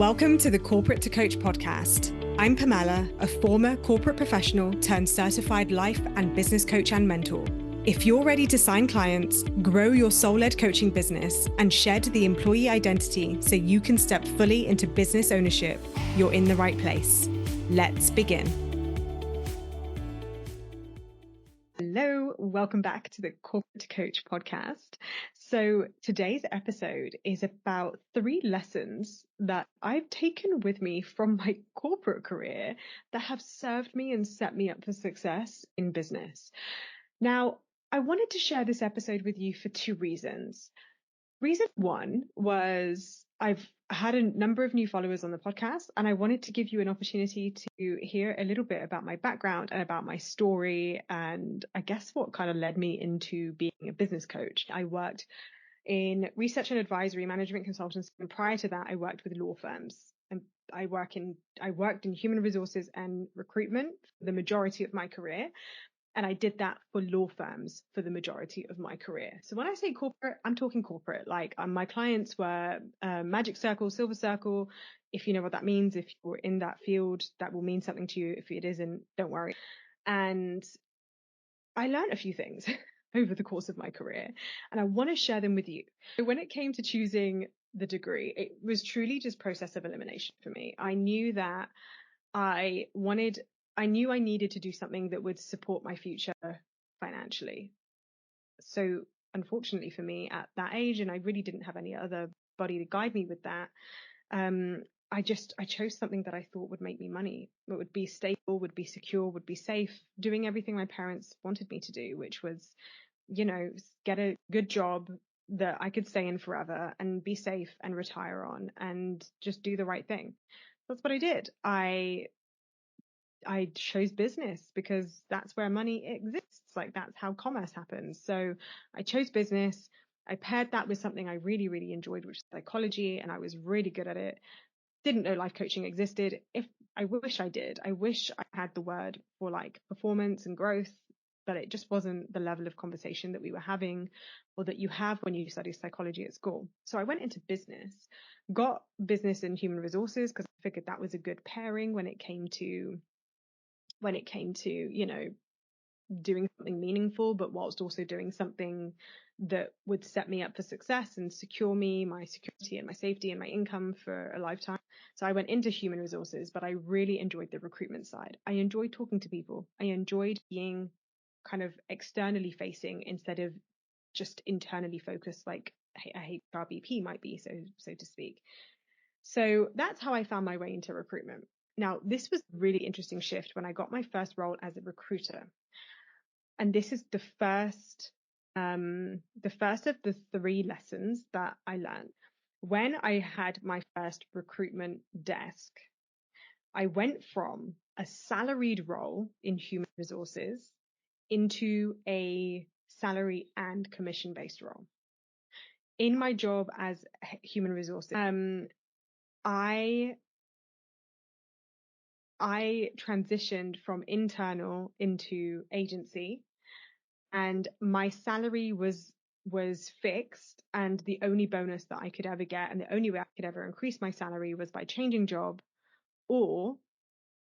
Welcome to the Corporate to Coach podcast. I'm Pamela, a former corporate professional turned certified life and business coach and mentor. If you're ready to sign clients, grow your soul-led coaching business, and shed the employee identity so you can step fully into business ownership, you're in the right place. Let's begin. Hello, welcome back to the Corporate to Coach podcast. So today's episode is about 3 lessons that I've taken with me from my corporate career that have served me and set me up for success in business. Now, I wanted to share this episode with you for 2 reasons. Reason 1 was I've had a number of new followers on the podcast, and I wanted to give you an opportunity to hear a little bit about my background and about my story, and I guess what kind of led me into being a business coach. I worked in research and advisory management consultants, and prior to that, I worked with law firms. And I worked in human resources and recruitment for the majority of my career. And I did that for law firms for the majority of my career. So when I say corporate, I'm talking corporate. Like my clients were Magic Circle, Silver Circle. If you know what that means, if you're in that field, that will mean something to you. If it isn't, don't worry. And I learned a few things over the course of my career, and I want to share them with you. So when it came to choosing the degree, it was truly just process of elimination for me. I knew that I knew I needed to do something that would support my future financially. So unfortunately for me at that age, and I really didn't have any other body to guide me with that, I chose something that I thought would make me money, that would be stable, would be secure, would be safe, doing everything my parents wanted me to do, which was, get a good job that I could stay in forever and be safe and retire on and just do the right thing. That's what I did. I chose business because that's where money exists. Like that's how commerce happens. So I chose business. I paired that with something I really, really enjoyed, which is psychology, and I was really good at it. Didn't know life coaching existed. I wish I did. I wish I had the word for like performance and growth, but it just wasn't the level of conversation that we were having or that you have when you study psychology at school. So I went into business, got business and human resources because I figured that was a good pairing when it came to doing something meaningful, but whilst also doing something that would set me up for success and secure me, my security and my safety and my income for a lifetime. So I went into human resources, but I really enjoyed the recruitment side. I enjoyed talking to people. I enjoyed being kind of externally facing instead of just internally focused, like a HRBP might be, so to speak. So that's how I found my way into recruitment. Now, this was a really interesting shift when I got my first role as a recruiter. And this is the first of the 3 lessons that I learned. When I had my first recruitment desk, I went from a salaried role in human resources into a salary and commission-based role. In my job as human resources, I transitioned from internal into agency, and my salary was fixed, and the only bonus that I could ever get and the only way I could ever increase my salary was by changing job or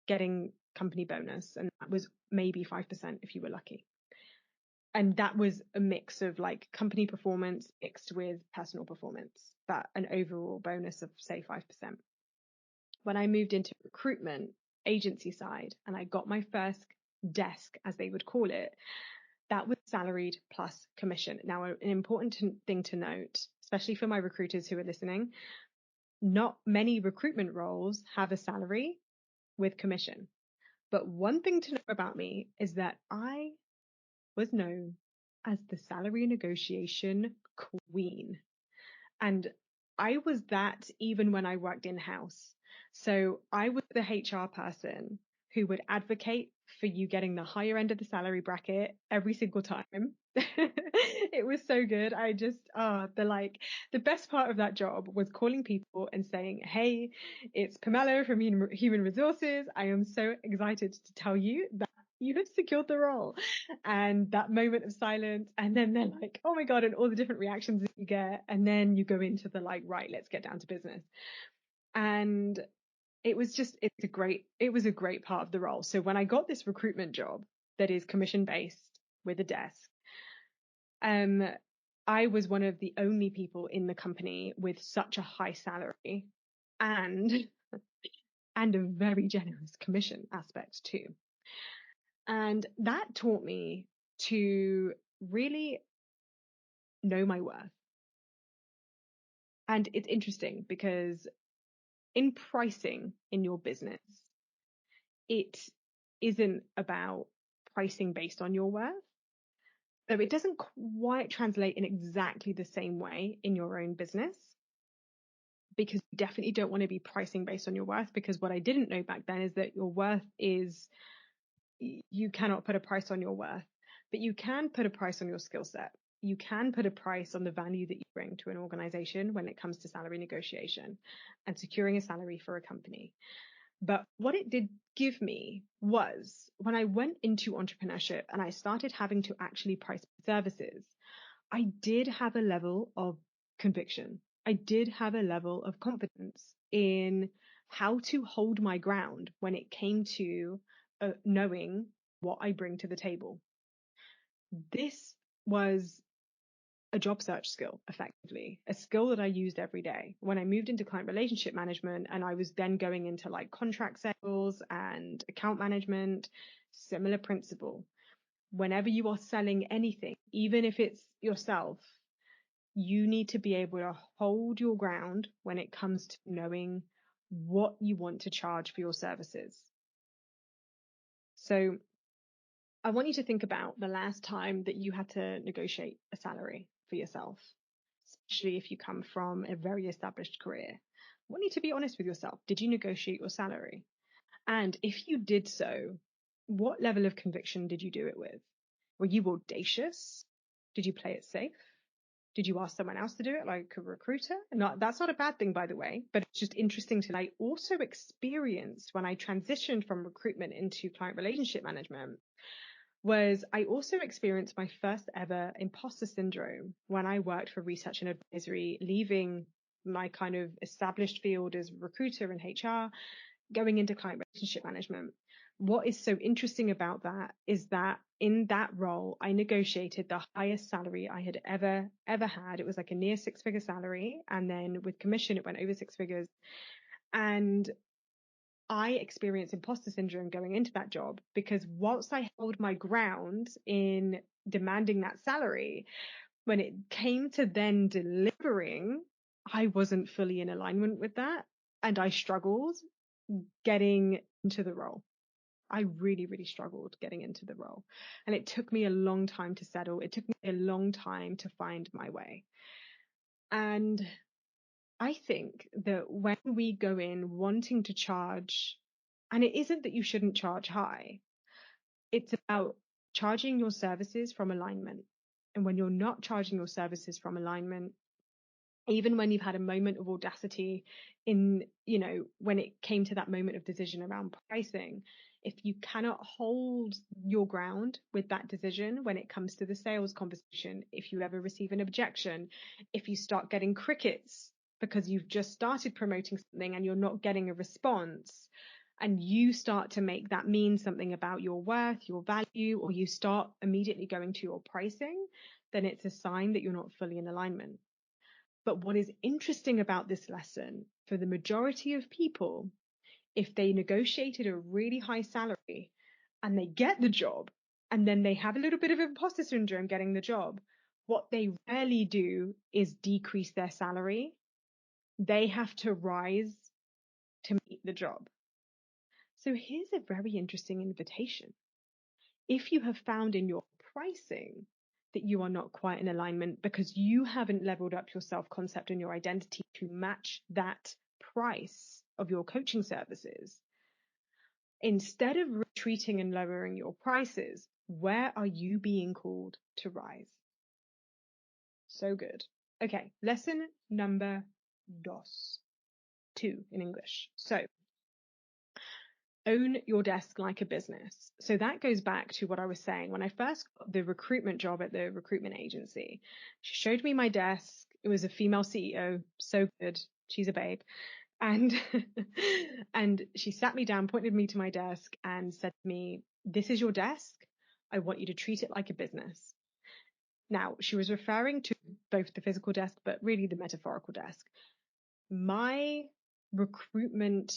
getting company bonus, and that was maybe 5% if you were lucky. And that was a mix of like company performance mixed with personal performance, but an overall bonus of say 5%. When I moved into recruitment agency side and I got my first desk, as they would call it, that was salaried plus commission. Now, an important thing to note, especially for my recruiters who are listening, not many recruitment roles have a salary with commission. But one thing to know about me is that I was known as the salary negotiation queen. And I was that even when I worked in-house. So I was the HR person who would advocate for you getting the higher end of the salary bracket every single time. It was so good. The best part of that job was calling people and saying, hey, it's Pamela from Human Resources. I am so excited to tell you that you have secured the role. And that moment of silence, and then they're like, oh my God, and all the different reactions that you get. And then you go into the like, right, let's get down to business. And it was a great part of the role. So when I got this recruitment job that is commission based with a desk, I was one of the only people in the company with such a high salary and a very generous commission aspect too. And that taught me to really know my worth. And it's interesting because in pricing in your business, it isn't about pricing based on your worth. So it doesn't quite translate in exactly the same way in your own business, because you definitely don't want to be pricing based on your worth, because what I didn't know back then is that your worth is, you cannot put a price on your worth, but you can put a price on your skill set. You can put a price on the value that you bring to an organization when it comes to salary negotiation and securing a salary for a company. But what it did give me was, when I went into entrepreneurship and I started having to actually price services, I did have a level of conviction. I did have a level of confidence in how to hold my ground when it came to knowing what I bring to the table. This was a job search skill, effectively, a skill that I used every day. When I moved into client relationship management and I was then going into like contract sales and account management, similar principle. Whenever you are selling anything, even if it's yourself, you need to be able to hold your ground when it comes to knowing what you want to charge for your services. So I want you to think about the last time that you had to negotiate a salary for yourself, especially if you come from a very established career. I want you to be honest with yourself. Did you negotiate your salary? And if you did so, what level of conviction did you do it with? Were you audacious? Did you play it safe? Did you ask someone else to do it, like a recruiter? That's not a bad thing, by the way, but it's just interesting to, I also experienced when I transitioned from recruitment into client relationship management, was I also experienced my first ever imposter syndrome when I worked for research and advisory, leaving my kind of established field as a recruiter in HR, going into client relationship management. What is so interesting about that is that in that role, I negotiated the highest salary I had ever had. It was like a near 6-figure salary. And then with commission, it went over 6 figures. And I experienced imposter syndrome going into that job, because whilst I held my ground in demanding that salary, when it came to then delivering, I wasn't fully in alignment with that. And I struggled getting into the role. I really, really struggled getting into the role. And it took me a long time to settle. It took me a long time to find my way. And I think that when we go in wanting to charge, and it isn't that you shouldn't charge high, it's about charging your services from alignment. And when you're not charging your services from alignment, even when you've had a moment of audacity in, when it came to that moment of decision around pricing, if you cannot hold your ground with that decision when it comes to the sales conversation, if you ever receive an objection, if you start getting crickets because you've just started promoting something and you're not getting a response, and you start to make that mean something about your worth, your value, or you start immediately going to your pricing, then it's a sign that you're not fully in alignment. But what is interesting about this lesson, for the majority of people, if they negotiated a really high salary and they get the job, and then they have a little bit of imposter syndrome getting the job, what they rarely do is decrease their salary. They have to rise to meet the job. So here's a very interesting invitation. If you have found in your pricing that you are not quite in alignment because you haven't leveled up your self-concept and your identity to match that price of your coaching services, instead of retreating and lowering your prices, where are you being called to rise? So good. Okay, lesson number 2 in English. So, own your desk like a business. So that goes back to what I was saying. When I first got the recruitment job at the recruitment agency, she showed me my desk. It was a female CEO. So good. She's a babe. And, and she sat me down, pointed me to my desk and said to me, "This is your desk. I want you to treat it like a business." Now, she was referring to both the physical desk, but really the metaphorical desk. My recruitment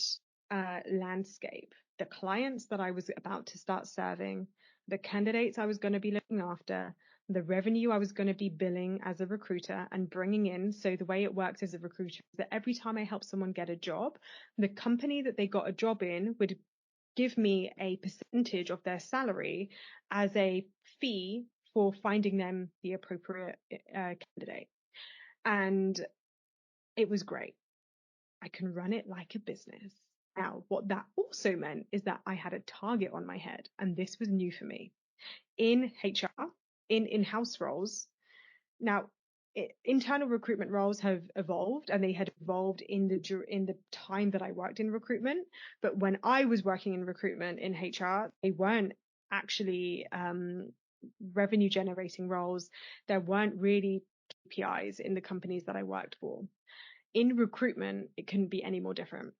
landscape, the clients that I was about to start serving, the candidates I was going to be looking after, the revenue I was going to be billing as a recruiter and bringing in. So the way it works as a recruiter is that every time I help someone get a job, the company that they got a job in would give me a percentage of their salary as a fee for finding them the appropriate candidate. And it was great. I can run it like a business. Now, what that also meant is that I had a target on my head, and this was new for me. In HR, in in-house roles, now internal recruitment roles have evolved, and they had evolved in the time that I worked in recruitment. But when I was working in recruitment in HR, they weren't actually revenue generating roles. There weren't really KPIs in the companies that I worked for. In recruitment, it couldn't be any more different.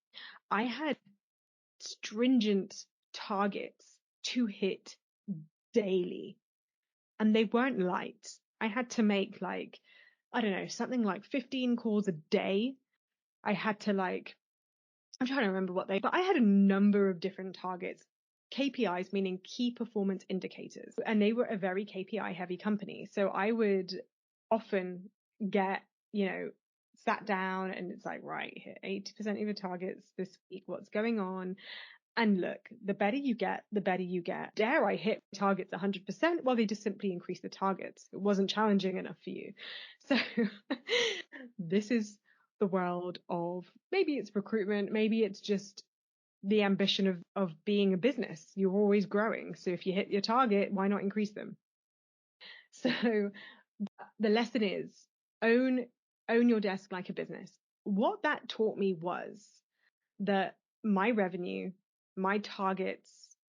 I had stringent targets to hit daily, and they weren't light. I had to make I don't know, something like 15 calls a day. I had to I'm trying to remember but I had a number of different targets. KPIs, meaning key performance indicators, and they were a very KPI heavy company. So I would often get, sat down and it's like, right, hit 80% of your targets this week. What's going on? And look, the better you get, the better you get. Dare I hit targets 100%? Well, they just simply increase the targets. It wasn't challenging enough for you. So this is the world of, maybe it's recruitment, maybe it's just the ambition of being a business. You're always growing. So if you hit your target, why not increase them? So the lesson is own your desk like a business. What that taught me was that my revenue, my targets,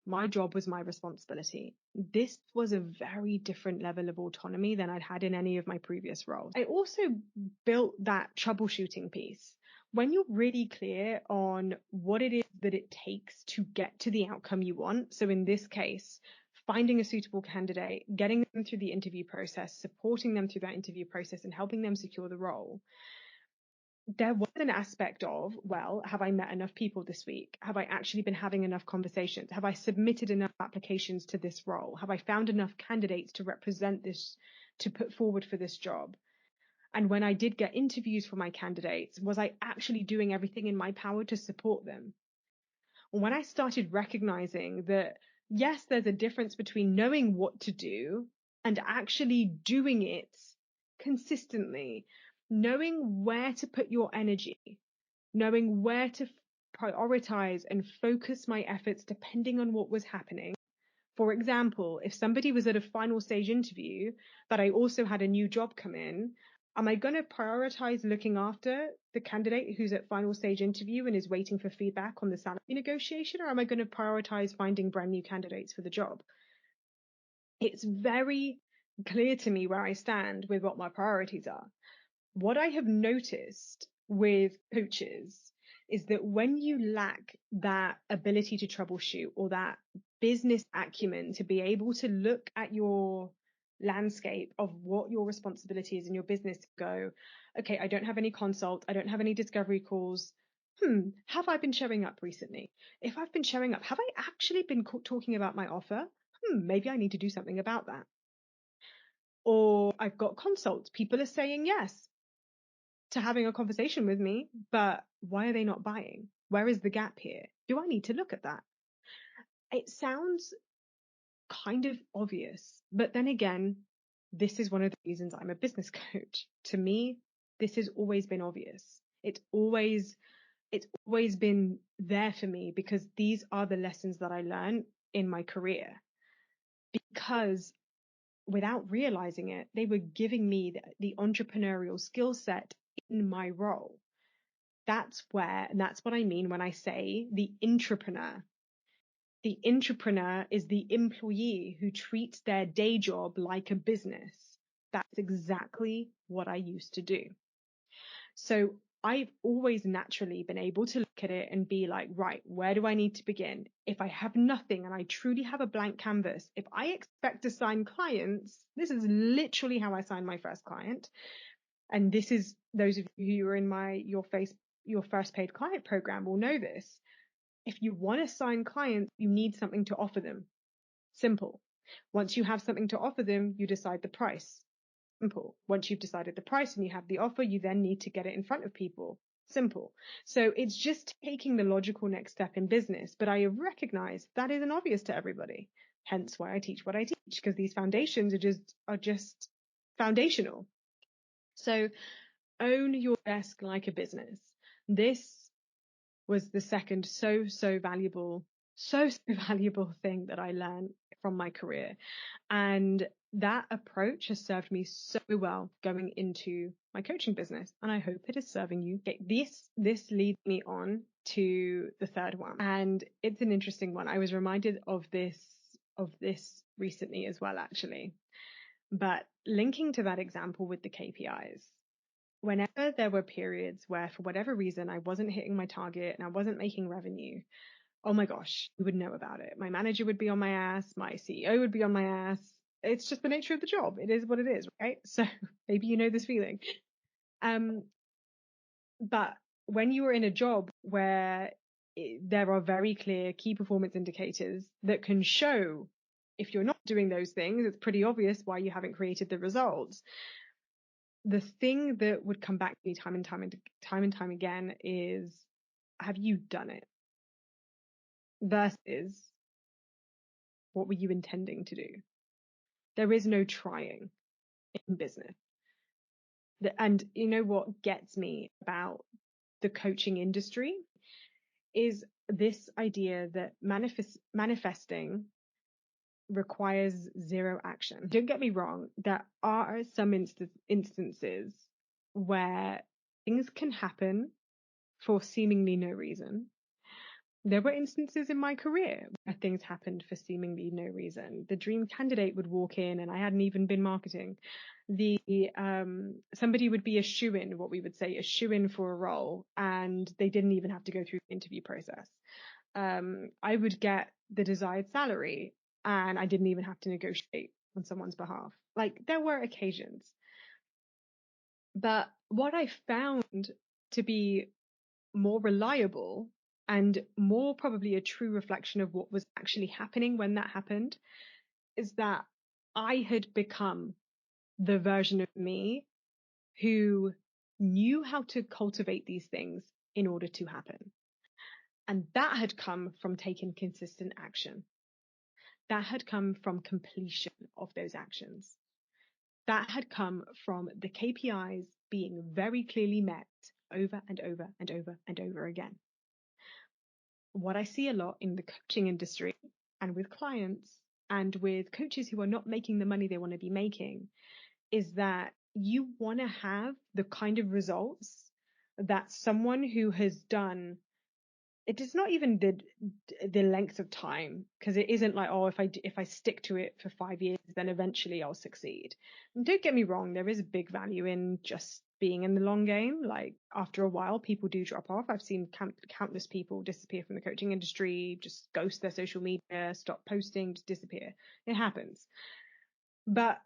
my job was my responsibility. This was a very different level of autonomy than I'd had in any of my previous roles. I also built that troubleshooting piece. When you're really clear on what it is that it takes to get to the outcome you want, so in this case, finding a suitable candidate, getting them through the interview process, supporting them through that interview process and helping them secure the role, there was an aspect of, well, have I met enough people this week? Have I actually been having enough conversations? Have I submitted enough applications to this role? Have I found enough candidates to represent this, to put forward for this job? And when I did get interviews for my candidates, was I actually doing everything in my power to support them? When I started recognizing that, yes, there's a difference between knowing what to do and actually doing it consistently, knowing where to put your energy, knowing where to prioritize and focus my efforts depending on what was happening. For example, if somebody was at a final stage interview, but I also had a new job come in, am I going to prioritize looking after the candidate who's at final stage interview and is waiting for feedback on the salary negotiation, or am I going to prioritize finding brand new candidates for the job? It's very clear to me where I stand with what my priorities are. What I have noticed with coaches is that when you lack that ability to troubleshoot or that business acumen to be able to look at your landscape of what your responsibility is in your business, to go, okay, I don't have any consult, I don't have any discovery calls. Have I been showing up recently? If I've been showing up, have I actually been talking about my offer? Maybe I need to do something about that. Or I've got consults. People are saying yes to having a conversation with me, but why are they not buying? Where is the gap here? Do I need to look at that? It sounds kind of obvious, but then again, this is one of the reasons I'm a business coach. To me, this has always been obvious. It's always been there for me because these are the lessons that I learned in my career. Because without realizing it, they were giving me the entrepreneurial skill set in my role. That's what I mean when I say the intrapreneur. The intrapreneur is the employee who treats their day job like a business. That's exactly what I used to do. So I've always naturally been able to look at it and be like, right, where do I need to begin? If I have nothing and I truly have a blank canvas, if I expect to sign clients, this is literally how I signed my first client. And this is, those of you who are in your first paid client program will know this. If you want to sign clients, you need something to offer them. Simple. Once you have something to offer them, you decide the price. Simple. Once you've decided the price and you have the offer, you then need to get it in front of people. Simple. So it's just taking the logical next step in business. But I recognize that isn't obvious to everybody. Hence why I teach what I teach, because these foundations are just foundational. So own your desk like a business. This was the second so valuable thing that I learned from my career. And that approach has served me so well going into my coaching business, and I hope it is serving you. Okay, this leads me on to the third one, and it's an interesting one. I was reminded of this recently as well, actually. But linking to that example with the KPIs, whenever there were periods where for whatever reason I wasn't hitting my target and I wasn't making revenue, oh my gosh, you would know about it. My manager would be on my ass. My CEO would be on my ass. It's just the nature of the job. It is what it is, right? So maybe you know this feeling. But when you are in a job where there are very clear key performance indicators that can show if you're not doing those things, it's pretty obvious why you haven't created the results. The thing that would come back to me time and time again is, have you done it? Versus, what were you intending to do? There is no trying in business. And you know what gets me about the coaching industry is this idea that manifesting requires zero action. Don't get me wrong, there are some instances where things can happen for seemingly no reason. There were instances in my career where things happened for seemingly no reason. The dream candidate would walk in and I hadn't even been marketing. Somebody would be a shoo-in, what we would say, a shoo-in for a role, and they didn't even have to go through the interview process. I would get the desired salary and I didn't even have to negotiate on someone's behalf. Like, there were occasions. But what I found to be more reliable and more probably a true reflection of what was actually happening when that happened is that I had become the version of me who knew how to cultivate these things in order to happen. And that had come from taking consistent action. That had come from completion of those actions. That had come from the KPIs being very clearly met over and over and over and over again. What I see a lot in the coaching industry and with clients and with coaches who are not making the money they want to be making is that you want to have the kind of results that someone who has done, it is not even the length of time, because it isn't like, oh, if I stick to it for 5 years, then eventually I'll succeed. And don't get me wrong, there is a big value in just being in the long game. Like, after a while, people do drop off. I've seen countless people disappear from the coaching industry, just ghost their social media, stop posting, just disappear. It happens. But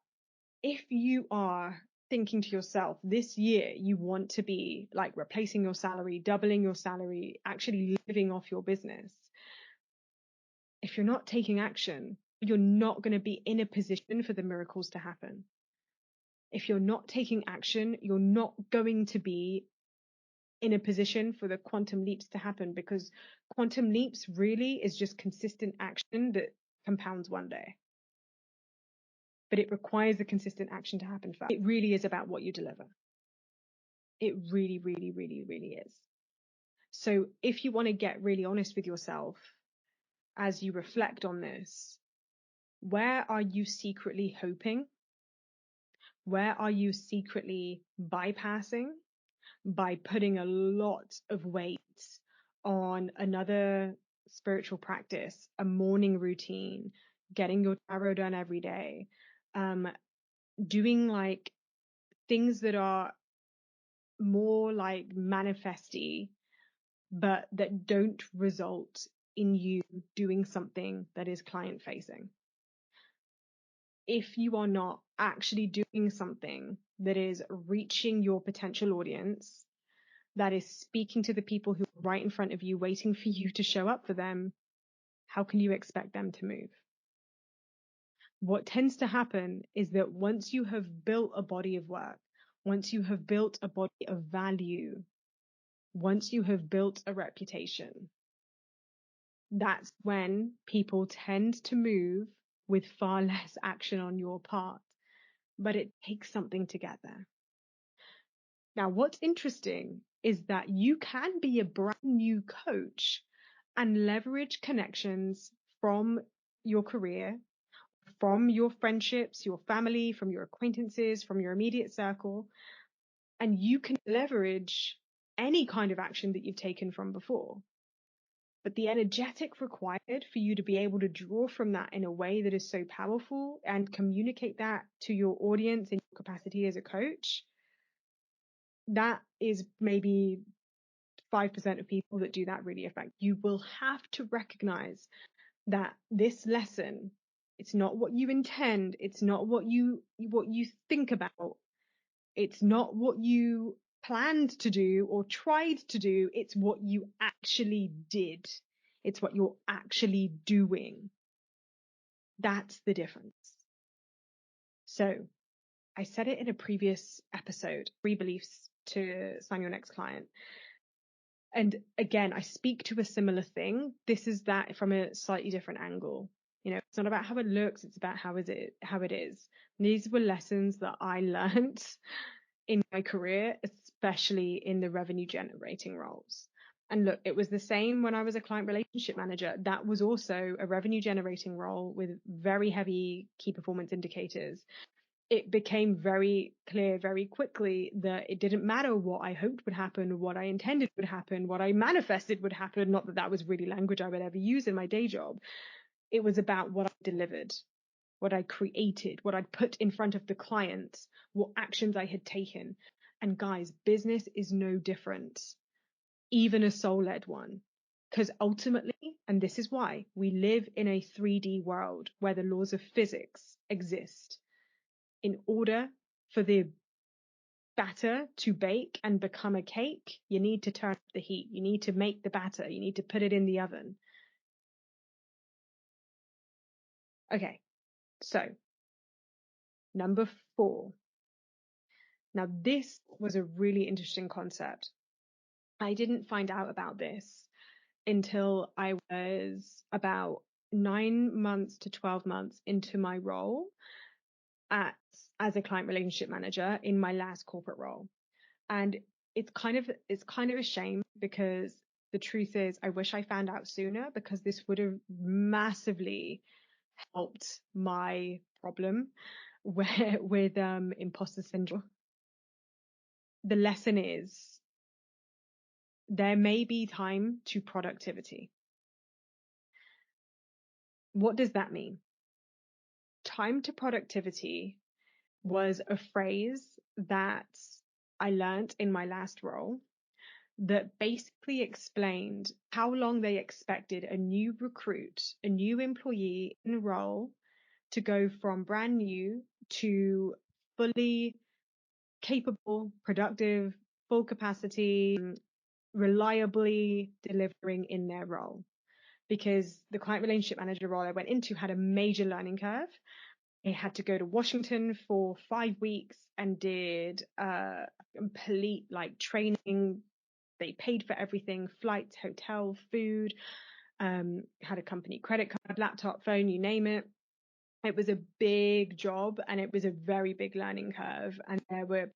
if you are thinking to yourself, this year you want to be like replacing your salary, doubling your salary, actually living off your business, if you're not taking action, you're not going to be in a position for the miracles to happen. If you're not taking action, you're not going to be in a position for the quantum leaps to happen, because quantum leaps really is just consistent action that compounds one day. But it requires the consistent action to happen first. It really is about what you deliver. It really, really, really, really is. So if you want to get really honest with yourself as you reflect on this, where are you secretly hoping? Where are you secretly bypassing by putting a lot of weight on another spiritual practice, a morning routine, getting your tarot done every day, doing like things that are more like manifesty, but that don't result in you doing something that is client facing. If you are not actually doing something that is reaching your potential audience, that is speaking to the people who are right in front of you, waiting for you to show up for them, how can you expect them to move? What tends to happen is that once you have built a body of work, once you have built a body of value, once you have built a reputation, that's when people tend to move with far less action on your part. But it takes something to get there. Now, what's interesting is that you can be a brand new coach and leverage connections from your career, from your friendships, your family, from your acquaintances, from your immediate circle, and you can leverage any kind of action that you've taken from before. But the energetic required for you to be able to draw from that in a way that is so powerful and communicate that to your audience in your capacity as a coach, that is maybe 5% of people that do that really effectively. You will have to recognize that this lesson, it's not what you intend, it's not what you think about, it's not what you planned to do or tried to do, it's what you actually did. It's what you're actually doing. That's the difference. So I said it in a previous episode, 3 beliefs to sign your next client. And again, I speak to a similar thing. This is that from a slightly different angle. You know, it's not about how it looks, it's about how it is. These were lessons that I learned in my career, especially in the revenue generating roles. And look, it was the same when I was a client relationship manager. That was also a revenue generating role with very heavy key performance indicators. It became very clear very quickly that it didn't matter what I hoped would happen, what I intended would happen, what I manifested would happen. Not that that was really language I would ever use in my day job. It was about what I delivered, what I created, what I'd put in front of the clients, what actions I had taken. And guys, business is no different, even a soul-led one. Because ultimately, and this is why, we live in a 3D world where the laws of physics exist. In order for the batter to bake and become a cake, you need to turn up the heat. You need to make the batter. You need to put it in the oven. Okay, so number 4. Now, this was a really interesting concept. I didn't find out about this until I was about 9 months to 12 months into my role as a client relationship manager in my last corporate role. And it's kind of a shame, because the truth is I wish I found out sooner, because this would have massively helped my problem with imposter syndrome. The lesson is there may be time to productivity. What does that mean? Time to productivity was a phrase that I learned in my last role that basically explained how long they expected a new recruit, a new employee in role, to go from brand new to fully capable, productive, full capacity, reliably delivering in their role. Because the client relationship manager role I went into had a major learning curve. I had to go to Washington for 5 weeks and did complete training. They paid for everything: flights, hotel, food, had a company credit card, laptop, phone, you name it. It was a big job and it was a very big learning curve. And there were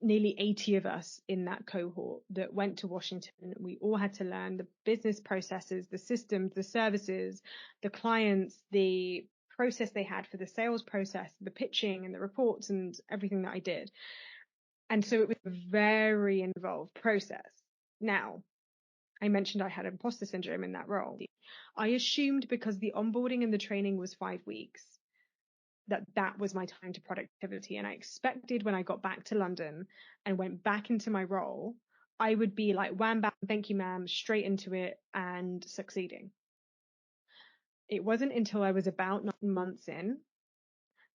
nearly 80 of us in that cohort that went to Washington. We all had to learn the business processes, the systems, the services, the clients, the process they had for the sales process, the pitching and the reports and everything that I did. And so it was a very involved process. Now, I mentioned I had imposter syndrome in that role. I assumed because the onboarding and the training was 5 weeks that was my time to productivity. And I expected when I got back to London and went back into my role, I would be like, wham, bam, thank you, ma'am, straight into it and succeeding. It wasn't until I was about 9 months in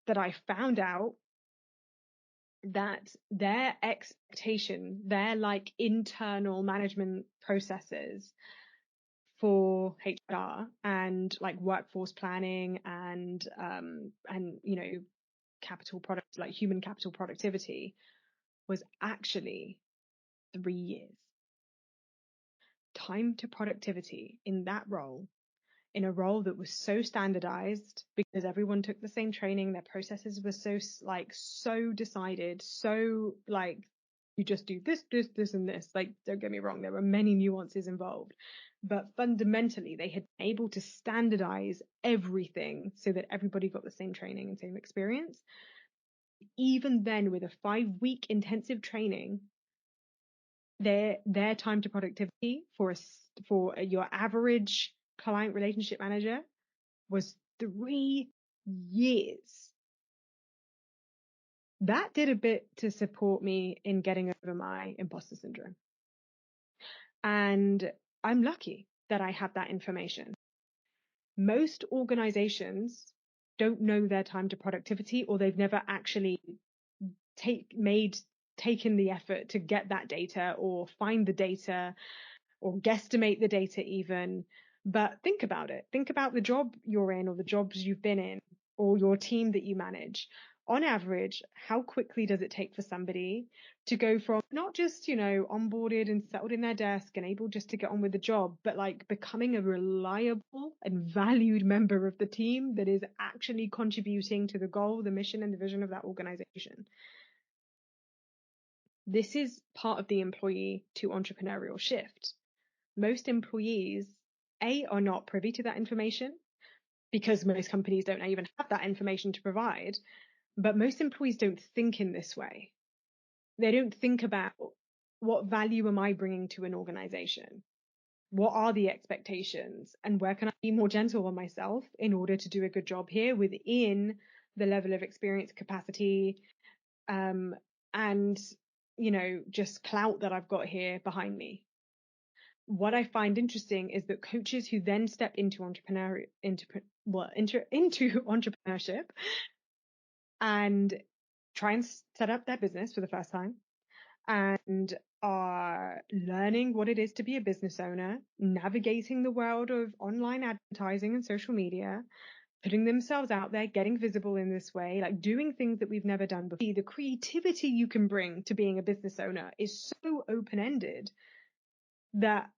that I found out that their expectation, their like internal management processes for HR and like workforce planning and you know, capital product, like human capital productivity, was actually 3 years. Time to productivity in that role, in a role that was so standardized because everyone took the same training, their processes were so decided, so like, you just do this and this. Like, don't get me wrong, there were many nuances involved, but fundamentally they had been able to standardize everything so that everybody got the same training and same experience. Even then, with a 5-week intensive training, their time to productivity for your average client relationship manager was 3 years. That did a bit to support me in getting over my imposter syndrome. And I'm lucky that I have that information. Most organizations don't know their time to productivity, or they've never actually taken the effort to get that data or find the data or guesstimate the data even. But think about it. Think about the job you're in or the jobs you've been in or your team that you manage. On average, how quickly does it take for somebody to go from not just, you know, onboarded and settled in their desk and able just to get on with the job, but like becoming a reliable and valued member of the team that is actually contributing to the goal, the mission, and the vision of that organization? This is part of the employee to entrepreneurial shift. Most employees, are not privy to that information because most companies don't even have that information to provide. But most employees don't think in this way. They don't think about, what value am I bringing to an organization? What are the expectations? And where can I be more gentle on myself in order to do a good job here within the level of experience, capacity, and, you know, just clout that I've got here behind me. What I find interesting is that coaches who then step into entrepreneurship and try and set up their business for the first time and are learning what it is to be a business owner, navigating the world of online advertising and social media, putting themselves out there, getting visible in this way, like doing things that we've never done before. The creativity you can bring to being a business owner is so open-ended that,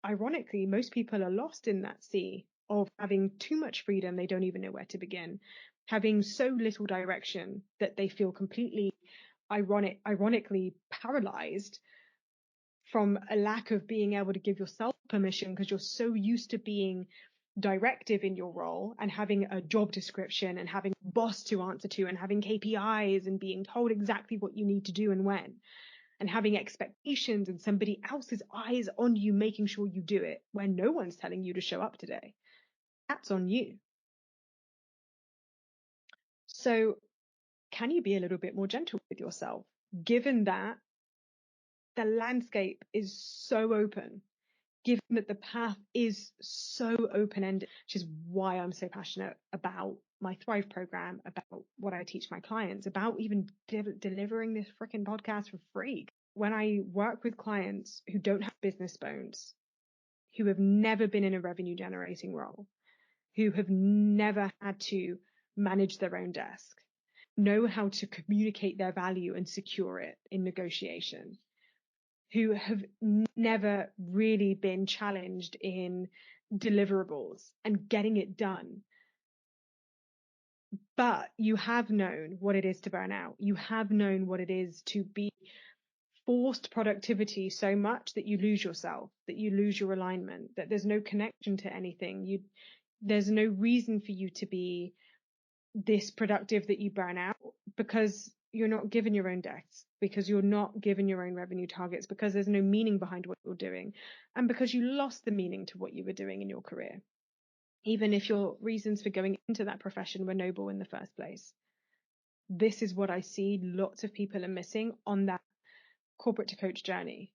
ironically, most people are lost in that sea of having too much freedom. They don't even know where to begin, having so little direction that they feel completely ironically paralyzed from a lack of being able to give yourself permission because you're so used to being directive in your role and having a job description and having a boss to answer to and having KPIs and being told exactly what you need to do and when, and having expectations and somebody else's eyes on you making sure you do it when no one's telling you to show up today. That's on you. So can you be a little bit more gentle with yourself, given that the landscape is so open, given that the path is so open-ended, which is why I'm so passionate about my Thrive program, about what I teach my clients, about even delivering this freaking podcast for free. When I work with clients who don't have business bones, who have never been in a revenue generating role, who have never had to manage their own desk, know how to communicate their value and secure it in negotiation, who have never really been challenged in deliverables and getting it done. But you have known what it is to burn out. You have known what it is to be forced productivity so much that you lose yourself, that you lose your alignment, that there's no connection to anything. There's no reason for you to be this productive that you burn out because you're not given your own deaths, because you're not given your own revenue targets, because there's no meaning behind what you're doing, and because you lost the meaning to what you were doing in your career. even if your reasons for going into that profession were noble in the first place. This is what I see lots of people are missing on that corporate to coach journey.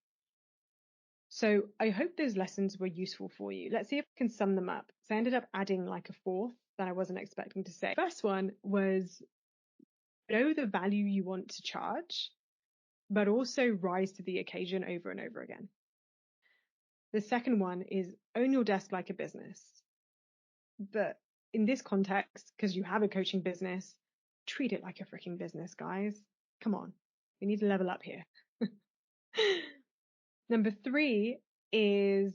So I hope those lessons were useful for you. Let's see if I can sum them up. So I ended up adding like a fourth that I wasn't expecting to say. First one was know the value you want to charge, but also rise to the occasion over and over again. The second one is own your desk like a business. But in this context, because you have a coaching business, treat it like a freaking business, guys. Come on. We need to level up here. Number 3 is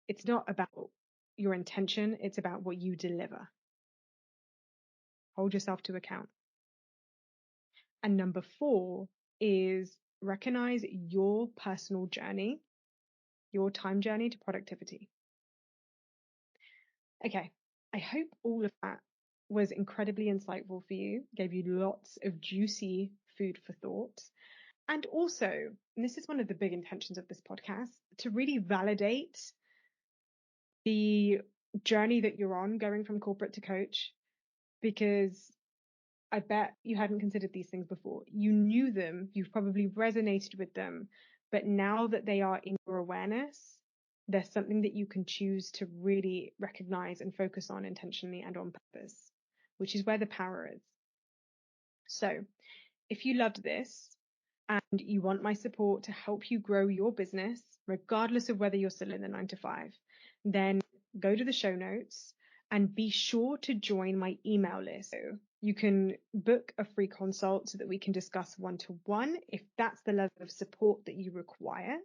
it's not about your intention. It's about what you deliver. Hold yourself to account. And number 4 is recognize your personal journey, your time journey to productivity. Okay. I hope all of that was incredibly insightful for you, gave you lots of juicy food for thought. And also, and this is one of the big intentions of this podcast, to really validate the journey that you're on going from corporate to coach, because I bet you hadn't considered these things before. You knew them, you've probably resonated with them, but now that they are in your awareness, there's something that you can choose to really recognize and focus on intentionally and on purpose, which is where the power is. So if you loved this and you want my support to help you grow your business, regardless of whether you're still in the 9 to 5, then go to the show notes and be sure to join my email list. So you can book a free consult so that we can discuss one-to-one if that's the level of support that you require.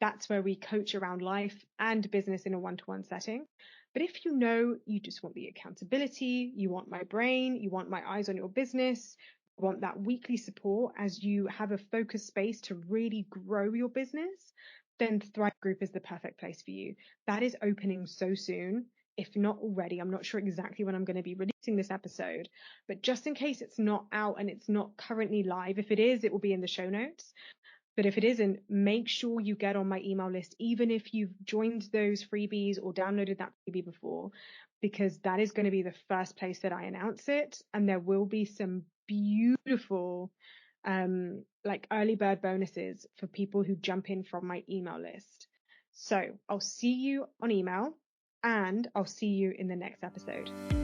That's where we coach around life and business in a one-to-one setting. But if you know you just want the accountability, you want my brain, you want my eyes on your business, you want that weekly support as you have a focused space to really grow your business, then Thrive Group is the perfect place for you. That is opening so soon. If not already, I'm not sure exactly when I'm going to be releasing this episode, but just in case it's not out and it's not currently live, if it is, it will be in the show notes. But if it isn't, make sure you get on my email list, even if you've joined those freebies or downloaded that freebie before, because that is going to be the first place that I announce it. And there will be some beautiful, like early bird bonuses for people who jump in from my email list. So I'll see you on email and I'll see you in the next episode.